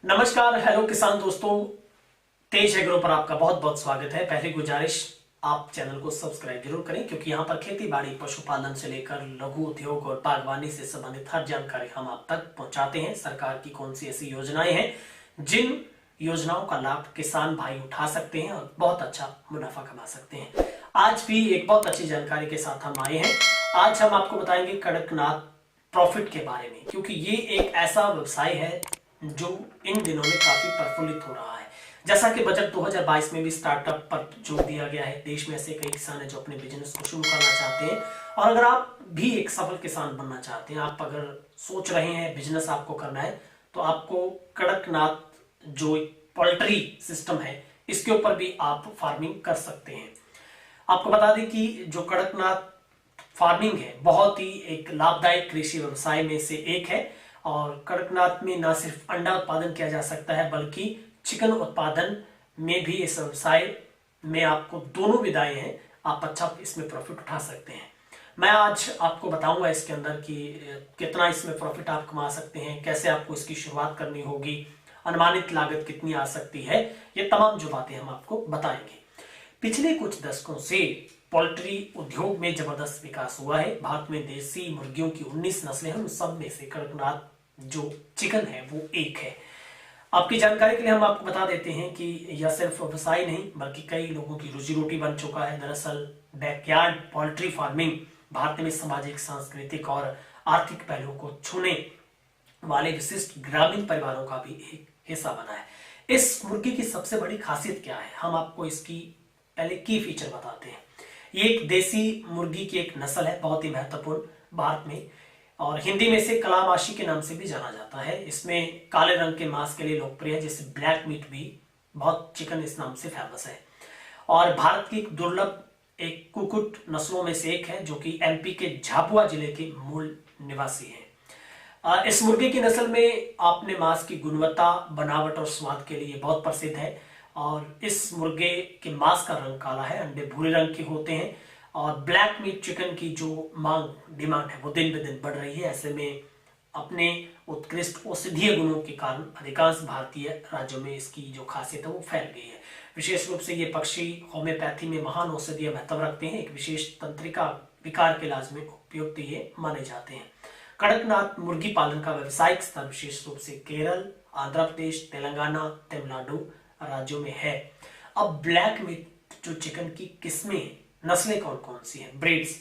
नमस्कार, हेलो किसान दोस्तों। तेज एग्रो पर आपका बहुत बहुत स्वागत है। पहली गुजारिश, आप चैनल को सब्सक्राइब जरूर करें क्योंकि यहाँ पर खेती बाड़ी, पशुपालन से लेकर लघु उद्योग और बागवानी से संबंधित हर जानकारी हम आप तक पहुंचाते हैं। सरकार की कौन सी ऐसी योजनाएं हैं जिन योजनाओं का लाभ किसान भाई उठा सकते हैं और बहुत अच्छा मुनाफा कमा सकते हैं। आज भी एक बहुत अच्छी जानकारी के साथ हम आए हैं। आज हम आपको बताएंगे कड़कनाथ प्रॉफिट के बारे में, क्योंकि ये एक ऐसा व्यवसाय है जो इन दिनों में काफी प्रफुल्लित हो रहा है। जैसा कि बजट 2022 में भी स्टार्टअप पर जोर दिया गया है। देश में ऐसे कई किसान हैं जो अपने बिजनेस को शुरू करना चाहते हैं, और अगर आप भी एक सफल किसान बनना चाहते हैं, आप अगर सोच रहे हैं बिजनेस आपको करना है, तो आपको कड़कनाथ जो पोल्ट्री सिस्टम है इसके ऊपर भी आप फार्मिंग कर सकते हैं। आपको बता दें कि जो कड़कनाथ फार्मिंग है बहुत ही एक लाभदायक कृषि व्यवसाय में से एक है, और कड़कनाथ में न सिर्फ अंडा उत्पादन किया जा सकता है बल्कि चिकन उत्पादन में भी इस व्यवसाय में आपको दोनों विधाएं हैं, आप अच्छा इसमें प्रॉफिट उठा सकते हैं। मैं आज आपको बताऊंगा इसके अंदर कि कितना इसमें प्रॉफिट आप कमा सकते हैं, कैसे आपको इसकी शुरुआत करनी होगी, अनुमानित लागत कितनी आ सकती है, ये तमाम जो बातें हम आपको बताएंगे। पिछले कुछ दशकों से पोल्ट्री उद्योग में जबरदस्त विकास हुआ है। भारत में देसी मुर्गियों की 19 नस्लें हैं, उन सब में से कड़कनाथ जो चिकन है वो एक है। आपकी जानकारी के लिए हम आपको बता देते हैं कि यह सिर्फ व्यवसाय नहीं बल्कि कई लोगों की रोजी रोटी बन चुका है। दरअसल बैकयार्ड पोल्ट्री फार्मिंग भारत में सामाजिक, सांस्कृतिक और आर्थिक पहलुओं को छूने वाले विशिष्ट ग्रामीण परिवारों का भी एक हिस्सा बना है। इस मुर्गी की सबसे बड़ी खासियत क्या है, हम आपको इसकी पहले की फीचर बताते हैं। ये एक देसी मुर्गी की एक नस्ल है, बहुत ही महत्वपूर्ण भारत में, और हिंदी में इसे कलामाशी के नाम से भी जाना जाता है। इसमें काले रंग के मांस के लिए लोकप्रिय है, जैसे ब्लैक मीट भी बहुत चिकन इस नाम से फेमस है, और भारत की दुर्लभ एक कुकुट नस्लों में से एक है जो कि एमपी के झाबुआ जिले के मूल निवासी है। इस मुर्गे की नस्ल में आपने मांस की गुणवत्ता, बनावट और स्वाद के लिए बहुत प्रसिद्ध है, और इस मुर्गे के मांस का रंग काला है, अंडे भूरे रंग के होते हैं, और ब्लैक मीट चिकन की जो डिमांड है वो दिन ब दिन बढ़ रही है। ऐसे में अपने उत्कृष्ट औषधीय गुणों के कारण अधिकांश भारतीय राज्यों में इसकी जो खासियत है वो फैल गई है। विशेष रूप से ये पक्षी होम्योपैथी में महान औषधीय महत्व रखते हैं। एक विशेष तंत्रिका विकार के इलाज में उपयुक्त ये माने जाते हैं। कड़कनाथ मुर्गी पालन का व्यावसायिक स्तर विशेष रूप से केरल, आंध्र प्रदेश, तेलंगाना, तमिलनाडु राज्यों में है। अब ब्लैक मीट जो चिकन की किस्में, नस्लें कौन कौन सी हैं, ब्रीड्स।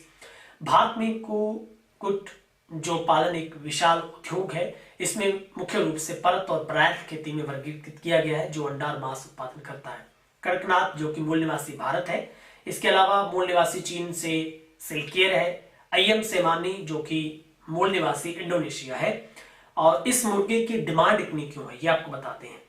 भारत में कुक्कुट जो पालन एक विशाल उद्योग है। इसमें मुख्य रूप से परत और ब्रायल खेती में वर्गीकृत किया गया है जो अंडा और मांस उत्पादन करता है। कड़कनाथ जो कि मूल निवासी भारत है, इसके अलावा मूल निवासी चीन से सिल्कियर है, अयम सेमानी जो कि मूल निवासी इंडोनेशिया है। और इस मुर्गे की डिमांड इतनी क्यों है ये आपको बताते हैं,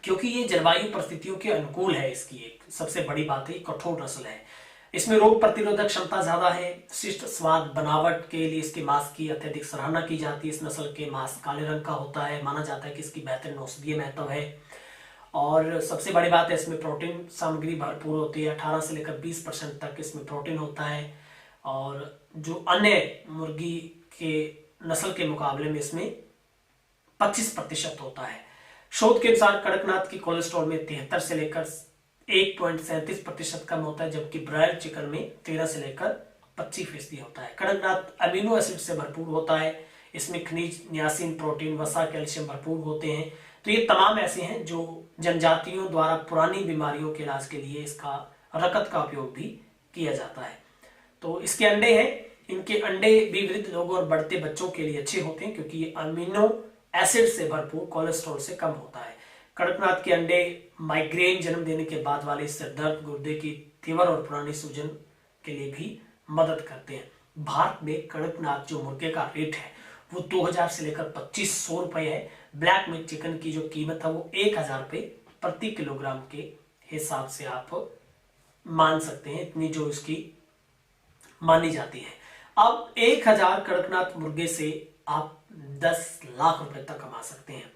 क्योंकि ये जलवायु परिस्थितियों के अनुकूल है। इसकी एक सबसे बड़ी बात है, कठोर नस्ल है, इसमें रोग प्रतिरोधक क्षमता ज्यादा है, शिष्ट स्वाद, बनावट के लिए इसके मांस की अत्यधिक सराहना की जाती है। इस नस्ल के मांस काले रंग का होता है, माना जाता है कि इसकी बेहतरीन औषधीय महत्व है, और सबसे बड़ी बात है इसमें प्रोटीन सामग्री भरपूर होती है। 18 से लेकर 20% तक इसमें प्रोटीन होता है, और जो अन्य मुर्गी के नस्ल के मुकाबले में इसमें 25% होता है। शोध के अनुसार कड़कनाथ की कोलेस्ट्रॉल में 73 से लेकर 1.37% कम होता है, जबकि ब्रायलर चिकन में 13 से लेकर 25% होता है। कड़कनाथ अमीनो एसिड से भरपूर होता है, इसमें खनिज, नियासिन, प्रोटीन, वसा, कैल्शियम भरपूर होते हैं। तो ये तमाम ऐसे हैं जो जनजातियों द्वारा पुरानी बीमारियों के इलाज के लिए इसका रकत का उपयोग भी किया जाता है। तो इसके अंडे हैं, इनके अंडे भी वृद्ध लोगों और बढ़ते बच्चों के लिए अच्छे होते हैं क्योंकि ये अमीनो एसिड से भरपूर, कोलेस्ट्रॉल से कम होता है। कड़कनाथ के अंडे माइग्रेन, जन्म देने के बाद वाले सिर दर्द, गुर्दे की तीव्र और पुरानी सूजन के लिए भी मदद करते हैं। भारत में कड़कनाथ जो मुर्गे का रेट है वो 2000 से लेकर 2500 रुपए है। ब्लैक मीट चिकन की जो कीमत है वो 1000 रुपए प्रति किलोग्राम के हिसाब से आप मान सकते हैं, इतनी जो इसकी मानी जाती है। अब 1000 कड़कनाथ मुर्गे से आप 10 लाख रुपए तक कमा सकते हैं,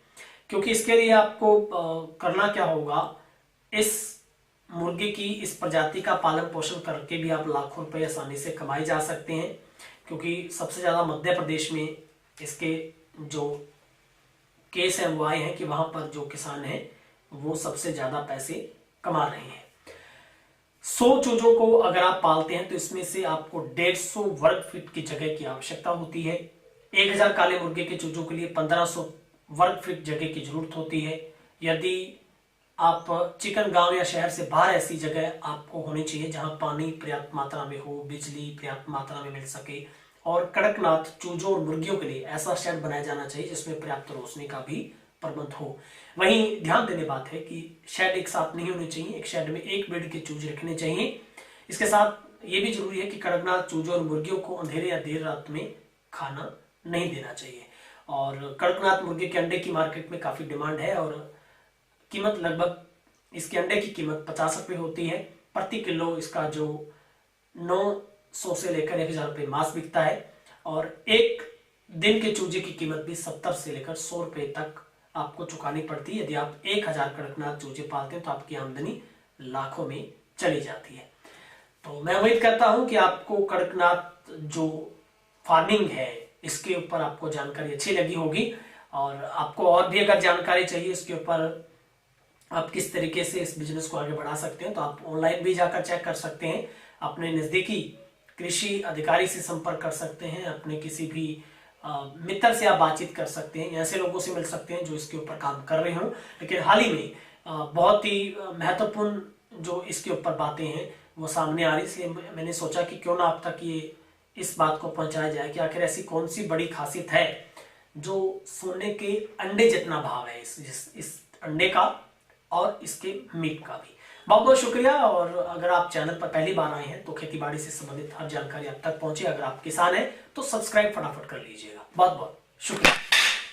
क्योंकि इसके लिए आपको करना क्या होगा, इस मुर्गे की इस प्रजाति का पालन पोषण करके भी आप लाखों रुपए आसानी से कमाए जा सकते हैं, क्योंकि सबसे ज्यादा मध्य प्रदेश में इसके जो केस है वो आए हैं कि वहां पर जो किसान हैं वो सबसे ज्यादा पैसे कमा रहे हैं। 100 चूजों को अगर आप पालते हैं तो इसमें से आपको 150 वर्ग फीट की जगह की आवश्यकता होती है। 1000 काले मुर्गे के चूजों के लिए 1500 वर्ग फीट जगह की जरूरत होती है। यदि आप चिकन गांव या शहर से बाहर ऐसी जगह आपको होनी चाहिए जहां पानी पर्याप्त मात्रा में हो, बिजली पर्याप्त मात्रा में मिल सके, और कड़कनाथ चूजों और मुर्गियों के लिए ऐसा शेड बनाया जाना चाहिए जिसमें पर्याप्त रोशनी का भी प्रबंध हो। वहीं ध्यान देने बात है कि शेड एक साथ नहीं होने चाहिए, एक शेड में एक बेड के चूजे रखने चाहिए। इसके साथ ये भी जरूरी है कि कड़कनाथ चूजों और मुर्गियों को अंधेरे या देर रात में खाना नहीं देना चाहिए। और कड़कनाथ मुर्गे के अंडे की मार्केट में काफी डिमांड है और कीमत लगभग इसके अंडे की कीमत 50 रुपये होती है प्रति किलो। इसका जो 900 से लेकर 1000 रुपये मांस बिकता है और एक दिन के चूजे की कीमत भी 70 से लेकर 100 रुपये तक आपको चुकानी पड़ती है। यदि आप 1000 कड़कनाथ चूजे पालते हैं तो आपकी आमदनी लाखों में चली जाती है। तो मैं उम्मीद करता हूं कि आपको कड़कनाथ जो फार्मिंग है इसके ऊपर आपको जानकारी अच्छी लगी होगी। और आपको और भी अगर जानकारी चाहिए इसके ऊपर, आप किस तरीके से इस बिजनेस को आगे बढ़ा सकते हैं, तो आप ऑनलाइन भी जाकर चेक कर सकते हैं। अपने नजदीकी कृषि अधिकारी से संपर्क कर सकते हैं, अपने किसी भी मित्र से आप बातचीत कर सकते हैं, ऐसे लोगों से मिल सकते हैं जो इसके ऊपर काम कर रहे हों। लेकिन हाल ही में बहुत ही महत्वपूर्ण जो इसके ऊपर बातें हैं वो सामने आ रही, इसलिए मैंने सोचा कि क्यों ना आप तक ये इस बात को पहुंचाया जाए कि आखिर ऐसी कौन सी बड़ी खासियत है जो सोने के अंडे जितना भाव है इस अंडे का और इसके मीट का भी। बहुत बहुत शुक्रिया। और अगर आप चैनल पर पहली बार आए हैं तो खेतीबाड़ी से संबंधित हर जानकारी आप तक पहुंचे। अगर आप किसान हैं तो सब्सक्राइब फटाफट कर लीजिएगा। बहुत बहुत शुक्रिया।